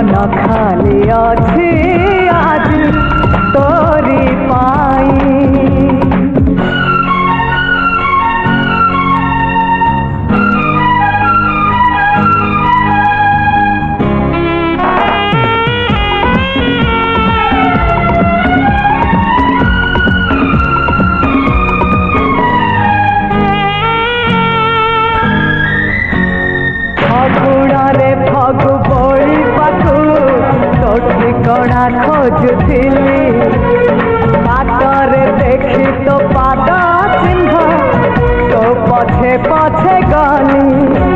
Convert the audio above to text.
मन खाली अच्छी आज तोरी पाई। फगु बड़ी पाखु तो ठिकଣା खोजुथिली बाटरे देखी तो पाद चिन्ह तो पछे पछे गली।